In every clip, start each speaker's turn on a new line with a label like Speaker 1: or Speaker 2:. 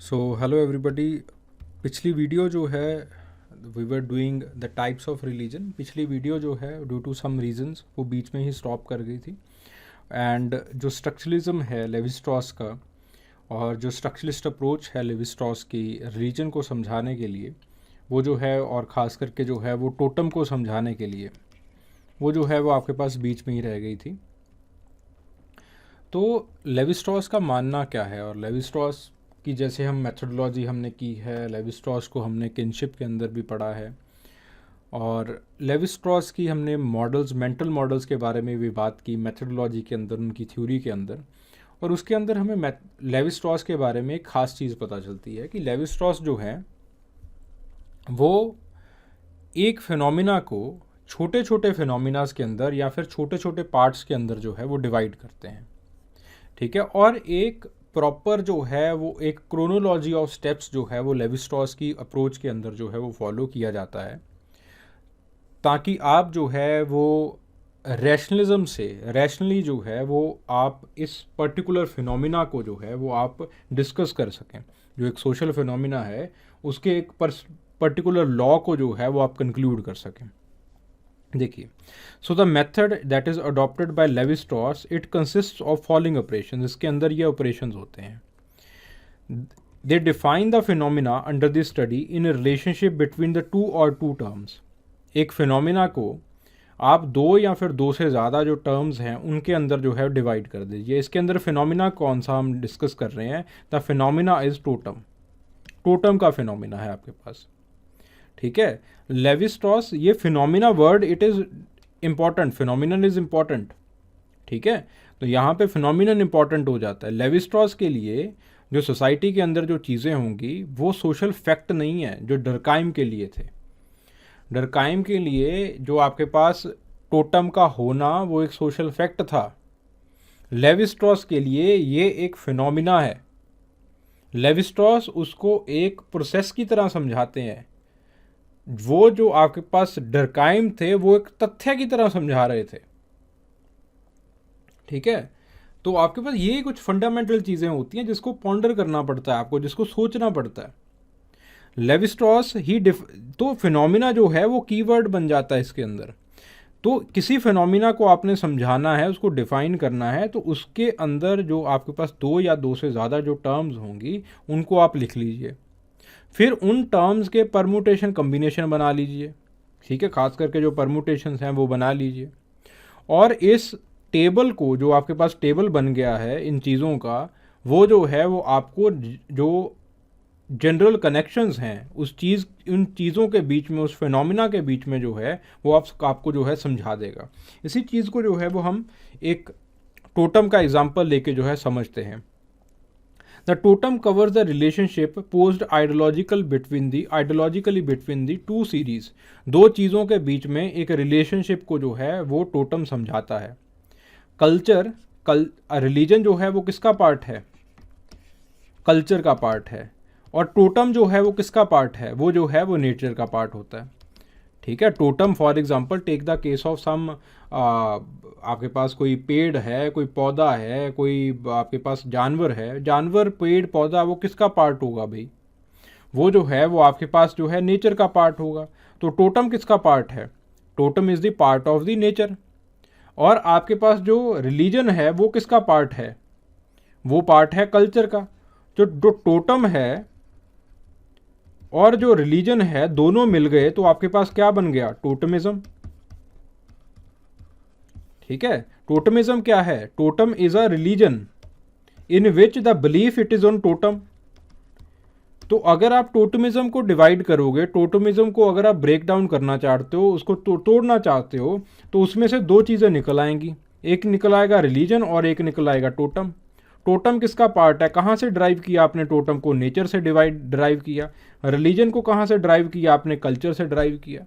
Speaker 1: सो hello everybody. पिछली video जो है we were doing the types of religion. पिछली वीडियो जो है ड्यू टू सम रीजंस वो बीच में ही स्टॉप कर गई थी। एंड जो स्ट्रक्चरलिज्म है लेवी स्ट्रॉस का और जो स्ट्रक्चरलिस्ट अप्रोच है लेवी स्ट्रॉस की रिलीजन को समझाने के लिए वो जो है, और ख़ास करके जो है वो टोटम को समझाने के लिए वो जो है वो आपके पास बीच में ही रह गई थी। तो लेवी स्ट्रॉस का मानना क्या है, और लेवी स्ट्रॉस की जैसे हम मेथोडोलॉजी हमने की है, लेवी स्ट्रॉस को हमने किनशिप के अंदर भी पढ़ा है, और लेवी स्ट्रॉस की हमने मॉडल्स, मेंटल मॉडल्स के बारे में भी बात की मेथोडोलॉजी के अंदर, उनकी थ्योरी के अंदर। और उसके अंदर हमें लेवी स्ट्रॉस के बारे में एक ख़ास चीज़ पता चलती है कि लेवी स्ट्रॉस जो है वो एक फिनोमिना को छोटे छोटे फिनोमिनाज के अंदर या फिर छोटे छोटे पार्ट्स के अंदर जो है वो डिवाइड करते हैं। ठीक है, और एक प्रॉपर जो है वो एक क्रोनोलॉजी ऑफ स्टेप्स जो है वो लेवी स्ट्रॉस की अप्रोच के अंदर जो है वो फॉलो किया जाता है, ताकि आप जो है वो रैशनलिज्म से रैशनली जो है वो आप इस पर्टिकुलर फिनोमिना को जो है वो आप डिस्कस कर सकें। जो एक सोशल फिनोमिना है उसके एक पर्टिकुलर लॉ को जो है वो आप कंक्लूड कर सकें। देखिए, so the method that is adopted by Levi Strauss it consist of following operations. इसके अंदर ये ऑपरेशंस होते हैं। दे define the phenomena under the study in a relationship between the two और टू टर्म्स। एक फिनोमिना को आप दो या फिर दो से ज़्यादा जो टर्म्स हैं उनके अंदर जो है डिवाइड कर दीजिए। इसके अंदर फिनोमिना कौन सा हम डिस्कस कर रहे हैं? The phenomena is totem. Totem का फिनोमिना है आपके पास। ठीक है, लेवी स्ट्रॉस, ये phenomena word it is important, phenomenon is important. ठीक है, तो यहाँ पे फिनोमिनन इम्पॉर्टेंट हो जाता है। लेवी स्ट्रॉस के लिए जो सोसाइटी के अंदर जो चीज़ें होंगी वो सोशल फैक्ट नहीं है जो डरकाइम के लिए थे। डरकाइम के लिए जो आपके पास टोटम का होना वो एक सोशल फैक्ट था। लेवी स्ट्रॉस के लिए ये एक फिनोमिना है। लेवी स्ट्रॉस उसको एक प्रोसेस की तरह समझाते हैं। वो जो आपके पास डरकाइम थे वो एक तथ्य की तरह समझा रहे थे। ठीक है, तो आपके पास ये कुछ फंडामेंटल चीज़ें होती हैं जिसको पॉन्डर करना पड़ता है आपको, जिसको सोचना पड़ता है। लेवी स्ट्रॉस ही तो फिनोमिना जो है वो कीवर्ड बन जाता है इसके अंदर। तो किसी फिनोमिना को आपने समझाना है, उसको डिफाइन करना है, तो उसके अंदर जो आपके पास दो या दो से ज़्यादा जो टर्म्स होंगी उनको आप लिख लीजिए। फिर उन टर्म्स के परमुटेशन कम्बिनेशन बना लीजिए। ठीक है, खास करके जो परमुटेशंस हैं वो बना लीजिए। और इस टेबल को, जो आपके पास टेबल बन गया है इन चीज़ों का, वो जो है वो आपको जो जनरल कनेक्शंस हैं उस चीज़, उन चीज़ों के बीच में, उस फिनोमिना के बीच में जो है वो आपको जो है समझा देगा। इसी चीज़ को जो है वो हम एक टोटम का एग्जाम्पल लेके जो है समझते हैं। The totem covers the relationship posed ideologically between the two series. दो चीज़ों के बीच में एक रिलेशनशिप को जो है वो टोटम समझाता है। कल्चर, रिलीजन जो है वो किसका पार्ट है? कल्चर का पार्ट है। और टोटम जो है वो किसका पार्ट है? वो जो है वो नेचर का पार्ट होता है। ठीक है, totem for example take the case of some, आपके पास कोई पेड़ है, कोई पौधा है, कोई आपके पास जानवर है। जानवर, पेड़, पौधा, वो किसका पार्ट होगा भाई? वो जो है वो आपके पास जो है नेचर का पार्ट होगा। तो टोटम किसका पार्ट है? Totem is the part of the nature. और आपके पास जो रिलीजन है वो किसका पार्ट है? वो पार्ट है कल्चर का। जो टोटम है और जो रिलीजन है दोनों मिल गए तो आपके पास क्या बन गया? टोटमिज्म। ठीक है, टोटमिज्म क्या है? Totem is a religion in which the belief it is on totem. तो अगर आप टोटमिज्म को डिवाइड करोगे, टोटमिज्म को अगर आप ब्रेक डाउन करना चाहते हो, उसको तोड़ना चाहते हो, तो उसमें से दो चीज़ें निकल आएंगी। एक निकल आएगा रिलीजन और एक निकल आएगा टोटम। टोटम किसका पार्ट है? कहाँ से ड्राइव किया आपने टोटम को? नेचर से ड्राइव किया। रिलीजन को कहाँ से ड्राइव किया आपने? कल्चर से ड्राइव किया।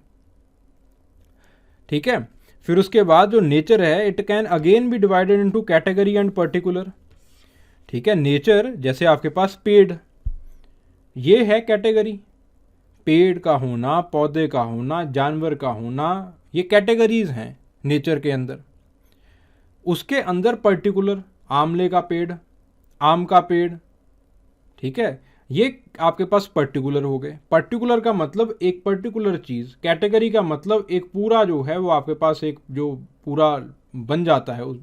Speaker 1: ठीक है, फिर उसके बाद जो नेचर है it can again be divided into category and particular. ठीक है, नेचर जैसे आपके पास पेड़, ये है कैटेगरी। पेड़ का होना, पौधे का होना, जानवर का होना, ये कैटेगरीज हैं नेचर के अंदर। उसके अंदर पर्टिकुलर, आमले का पेड़, आम का पेड़, ठीक है, ये आपके पास पर्टिकुलर हो गए। पर्टिकुलर का मतलब एक पर्टिकुलर चीज़, कैटेगरी का मतलब एक पूरा जो है वो आपके पास एक जो पूरा बन जाता है, उस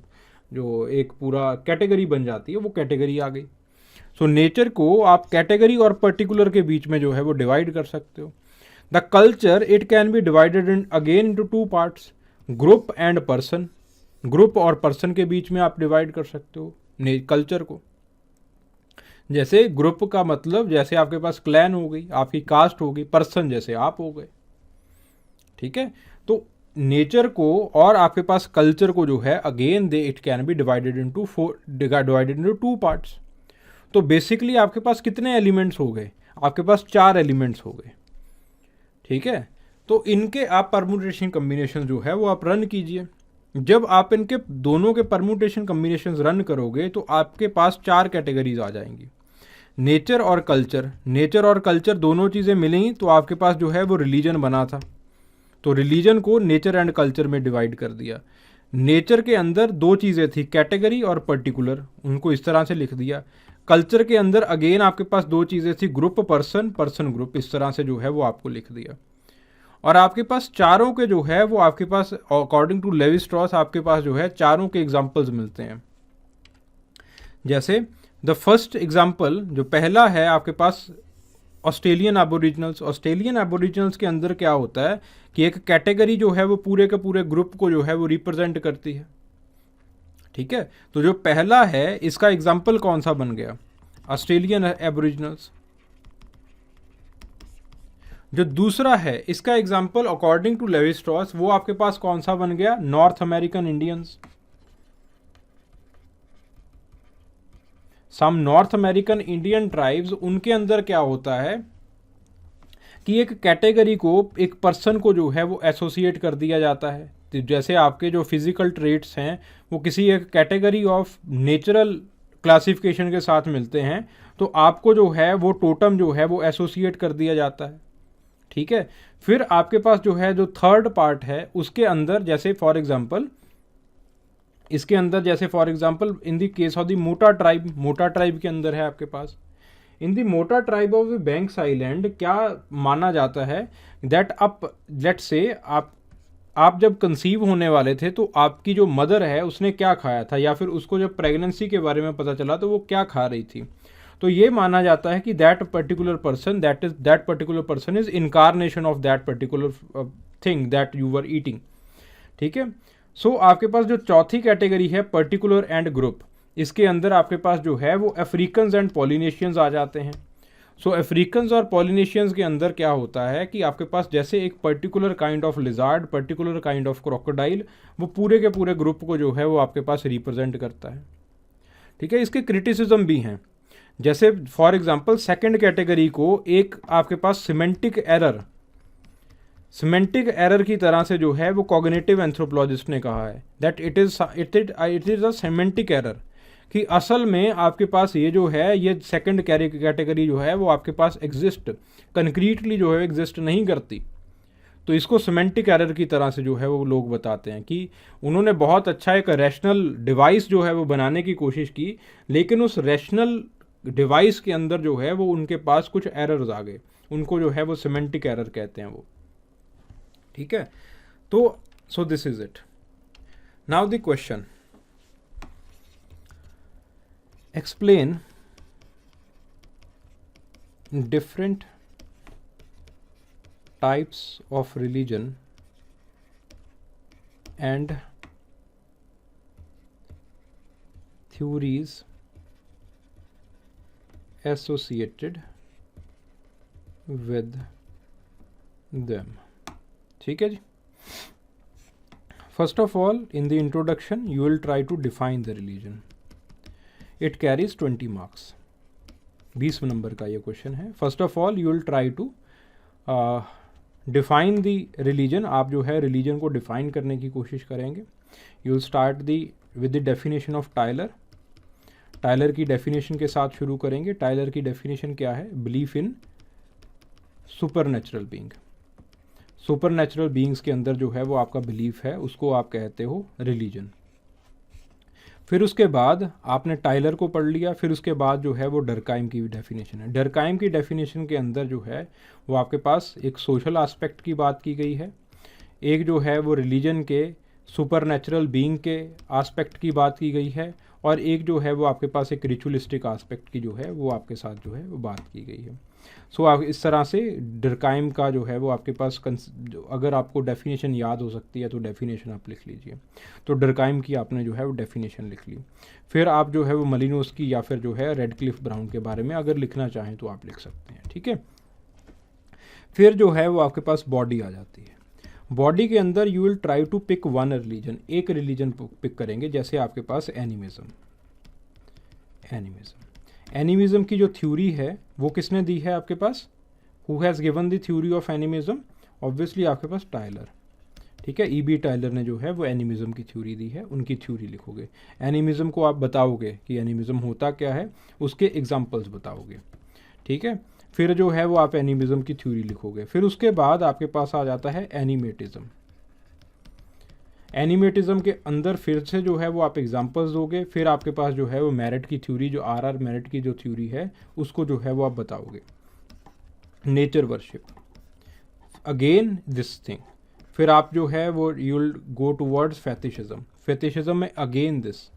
Speaker 1: जो एक पूरा कैटेगरी बन जाती है वो कैटेगरी आ गई। सो नेचर को आप कैटेगरी और पर्टिकुलर के बीच में जो है वो डिवाइड कर सकते हो। The culture it can be divided in again into two parts, group and person. Group और पर्सन के बीच में आप डिवाइड कर सकते हो कल्चर को। जैसे ग्रुप का मतलब जैसे आपके पास क्लैन हो गई, आपकी कास्ट हो गई, पर्सन जैसे आप हो गए। ठीक है, तो नेचर को और आपके पास कल्चर को जो है again they it can be divided into divided into two parts. तो बेसिकली आपके पास कितने एलिमेंट्स हो गए? आपके पास 4 एलिमेंट्स हो गए। ठीक है, तो इनके आप परम्यूटेशन कम्बिनेशन जो है वो आप रन कीजिए। जब आप इनके दोनों के परम्यूटेशन कम्बिनेशन रन करोगे तो आपके पास 4 कैटेगरीज आ जाएंगी। नेचर और कल्चर, नेचर और कल्चर दोनों चीज़ें मिलेंगी तो आपके पास जो है वो रिलीजन बना था। तो रिलीजन को नेचर एंड कल्चर में डिवाइड कर दिया। नेचर के अंदर 2 चीज़ें थी, कैटेगरी और पर्टिकुलर, उनको इस तरह से लिख दिया। कल्चर के अंदर अगेन आपके पास 2 चीज़ें थी, ग्रुप पर्सन, पर्सन ग्रुप, इस तरह से जो है वो आपको लिख दिया। और आपके पास चारों के जो है वो आपके पास अकॉर्डिंग टू लेवी स्ट्रॉस आपके पास जो है चारों के एग्जाम्पल्स मिलते हैं। जैसे द फर्स्ट एग्जाम्पल जो पहला है आपके पास ऑस्ट्रेलियन एबोरिजिनल्स। ऑस्ट्रेलियन एबोरिजिनल्स के अंदर क्या होता है कि एक कैटेगरी जो है वो पूरे के पूरे ग्रुप को जो है वो रिप्रेजेंट करती है। ठीक है, तो जो पहला है इसका एग्जाम्पल कौन सा बन गया? Australian aboriginals. जो दूसरा है इसका example according to Levi Strauss वो आपके पास कौन सा बन गया? North American Indians. Some North American Indian tribes, उनके अंदर क्या होता है कि एक कैटेगरी को एक पर्सन को जो है वो एसोसिएट कर दिया जाता है। तो जैसे आपके जो फिजिकल ट्रेट्स हैं वो किसी एक कैटेगरी ऑफ नेचुरल क्लासिफिकेशन के साथ मिलते हैं, तो आपको जो है वो टोटम जो है वो एसोसिएट कर दिया जाता है। ठीक है, फिर आपके पास जो है जो थर्ड पार्ट है उसके अंदर जैसे फॉर एग्जांपल इसके अंदर जैसे for example in the case of the मोटा ट्राइब, मोटा ट्राइब के अंदर है आपके पास इन द मोटा tribe of the banks island क्या माना जाता है दैट अप लेट से आप जब कंसीव होने वाले थे तो आपकी जो मदर है उसने क्या खाया था, या फिर उसको जब प्रेगनेंसी के बारे में पता चला तो वो क्या खा रही थी। तो ये माना जाता है कि that particular person is incarnation of that particular thing that you were eating. ठीक है, सो आपके पास जो चौथी कैटेगरी है पर्टिकुलर एंड ग्रुप, इसके अंदर आपके पास जो है वो अफ्रीकन्स एंड पॉलिनेशियंस आ जाते हैं। सो अफ्रीकन्स और पॉलिनेशियंस के अंदर क्या होता है कि आपके पास जैसे एक particular kind of lizard, particular kind of crocodile, वो पूरे के पूरे ग्रुप को जो है वो आपके पास रिप्रेजेंट करता है। ठीक है, इसके क्रिटिसिज्म भी हैं। जैसे फॉर एग्जांपल सेकंड कैटेगरी को एक आपके पास सिमेंटिक एरर की तरह से जो है वो कॉग्निटिव एंथ्रोपोलॉजिस्ट ने कहा है that it is a semantic error, कि असल में आपके पास ये जो है ये सेकंड कैटेगरी जो है वो आपके पास एग्जिस्ट कंक्रीटली जो है एग्जिस्ट नहीं करती। तो इसको सिमेंटिक एरर की तरह से जो है वो लोग बताते हैं कि उन्होंने बहुत अच्छा एक रैशनल डिवाइस जो है वो बनाने की कोशिश की, लेकिन उस रैशनल डिवाइस के अंदर जो है वो उनके पास कुछ एरर्स आ गए, उनको जो है वो सिमेंटिक एरर कहते हैं वो। ठीक है, तो so this is it. Now the question, explain different types of religion and theories associated with them। ठीक है जी, first of all in the introduction you will try to define the religion, it carries 20 marks, 20 number का ये question है। First of all you will try to define the religion, आप जो है religion को define करने की कोशिश करेंगे। You will start the with the definition of Tyler. Tyler की डेफिनेशन के साथ शुरू करेंगे। टायलर की डेफिनेशन क्या है? Belief in super natural being. Super natural beings के अंदर जो है वो आपका बिलीफ है, उसको आप कहते हो रिलीजन। फिर उसके बाद आपने टाइलर को पढ़ लिया, फिर उसके बाद जो है वो डर्काइम की डेफिनेशन है। डर्काइम की डेफिनेशन के अंदर जो है वो आपके पास एक सोशल एस्पेक्ट की बात की गई है, एक जो है वो रिलीजन के सुपर नेचुरल बीइंग के एस्पेक्ट की बात की गई है, और एक जो है वो आपके पास एक रिचुअलिस्टिक एस्पेक्ट की जो है वो आपके साथ जो है वो बात की गई है। सो आप इस तरह से डर्काइम का जो है वो आपके पास अगर आपको डेफिनेशन याद हो सकती है तो डेफिनेशन आप लिख लीजिए। तो डर्काइम की आपने जो है वो डेफिनेशन लिख ली। फिर आप जो है वो मलिनोस्की या फिर जो है रेडक्लिफ ब्राउन के बारे में अगर लिखना चाहें तो आप लिख सकते हैं, ठीक है। फिर जो है वो आपके पास बॉडी आ जाती है। बॉडी के अंदर you will try to pick one religion, एक रिलीजन पिक करेंगे, जैसे आपके पास एनिमिज्म। एनिमिज्म की जो थ्योरी है वो किसने दी है आपके पास? Who has given the theory of animism? Obviously आपके पास टाइलर, ठीक है। ई बी टाइलर ने जो है वो एनिमिज्म की थ्योरी दी है, उनकी थ्योरी लिखोगे। एनिमिज्म को आप बताओगे कि एनिमिज्म होता क्या है, उसके एग्जाम्पल्स बताओगे, ठीक है। फिर जो है वो आप एनिमिज्म की थ्योरी लिखोगे। फिर उसके बाद आपके पास आ जाता है एनिमेटिज्म। एनिमेटिज्म के अंदर फिर से जो है वो आप एग्जांपल्स दोगे। फिर आपके पास जो है वो मेरिट की थ्योरी, जो आर मेरिट की जो थ्योरी है उसको जो है वो आप बताओगे। Nature worship, again this thing. फिर आप जो है वो you will go towards fetishism. Fetishism में अगेन दिस,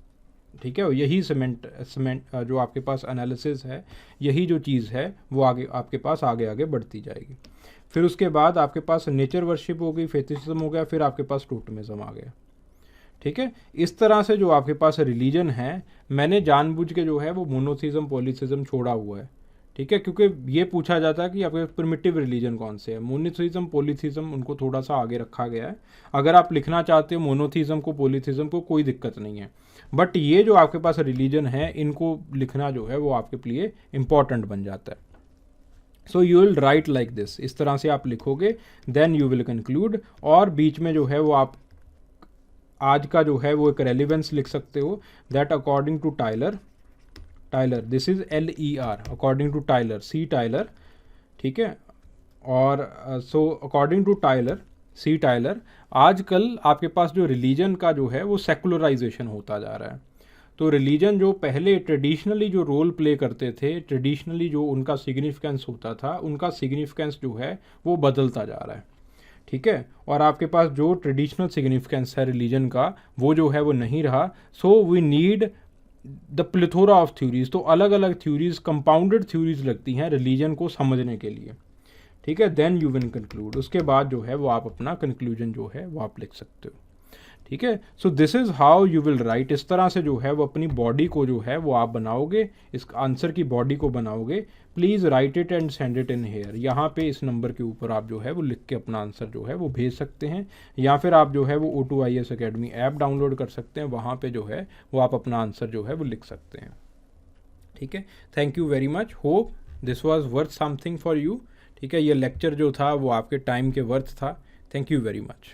Speaker 1: ठीक है। यही सीमेंट जो आपके पास एनालिसिस है, यही जो चीज़ है वो आगे आपके पास आगे बढ़ती जाएगी। फिर उसके बाद आपके पास नेचर वर्शिप हो गई, फेथिसिज्म हो गया, फिर आपके पास टोटमिज्म आ गया, ठीक है। इस तरह से जो आपके पास रिलीजन है, मैंने जानबूझ के जो है वो मोनोथिज्म पॉलीथिज्म छोड़ा हुआ है, ठीक है, क्योंकि ये पूछा जाता है कि आपके प्रिमिटिव रिलीजन कौन से है। मोनोथिज्म पॉलीथिज्म उनको थोड़ा सा आगे रखा गया है। अगर आप लिखना चाहते हो मोनोथिज्म को पॉलीथिज्म को, कोई दिक्कत नहीं है, बट ये जो आपके पास रिलीजन है इनको लिखना जो है वो आपके लिए इंपॉर्टेंट बन जाता है। So you will write like this, इस तरह से आप लिखोगे, देन यू विल कंक्लूड। और बीच में जो है वो आप आज का जो है वो एक रेलिवेंस लिख सकते हो, that according to Tylor, this is LER, according to Tylor, C Tylor, ठीक है। और so according to Tylor, C Tylor, आजकल आपके पास जो रिलीजन का जो है वो सेकुलराइजेशन होता जा रहा है। तो रिलीजन जो पहले ट्रेडिशनली जो रोल प्ले करते थे, ट्रेडिशनली जो उनका सिग्निफिकेंस होता था, उनका सिग्निफिकेंस जो है वो बदलता जा रहा है, ठीक है। और आपके पास जो ट्रेडिशनल सिग्निफिकेंस है रिलीजन का वो जो है वो नहीं रहा। So we need the plethora of theories. तो अलग अलग थ्योरीज, कंपाउंडेड थ्योरीज लगती हैं रिलीजन को समझने के लिए, ठीक है। देन यू विल कंक्लूड, उसके बाद जो है वो आप अपना कंक्लूजन जो है वो आप लिख सकते हो, ठीक है। So this is how you will write. इस तरह से जो है वो अपनी बॉडी को जो है वो आप बनाओगे, इस आंसर की बॉडी को बनाओगे। Please write it and send it in here. यहाँ पे इस नंबर के ऊपर आप जो है वो लिख के अपना आंसर जो है वो भेज सकते हैं, या फिर आप जो है वो O2IAS अकेडमी ऐप डाउनलोड कर सकते हैं, वहाँ पे जो है वो आप अपना आंसर जो है वो लिख सकते हैं, ठीक है। Thank you very much, hope this was worth something for you, ठीक है। ये लेक्चर जो था वो आपके टाइम के वर्थ था। Thank you very much.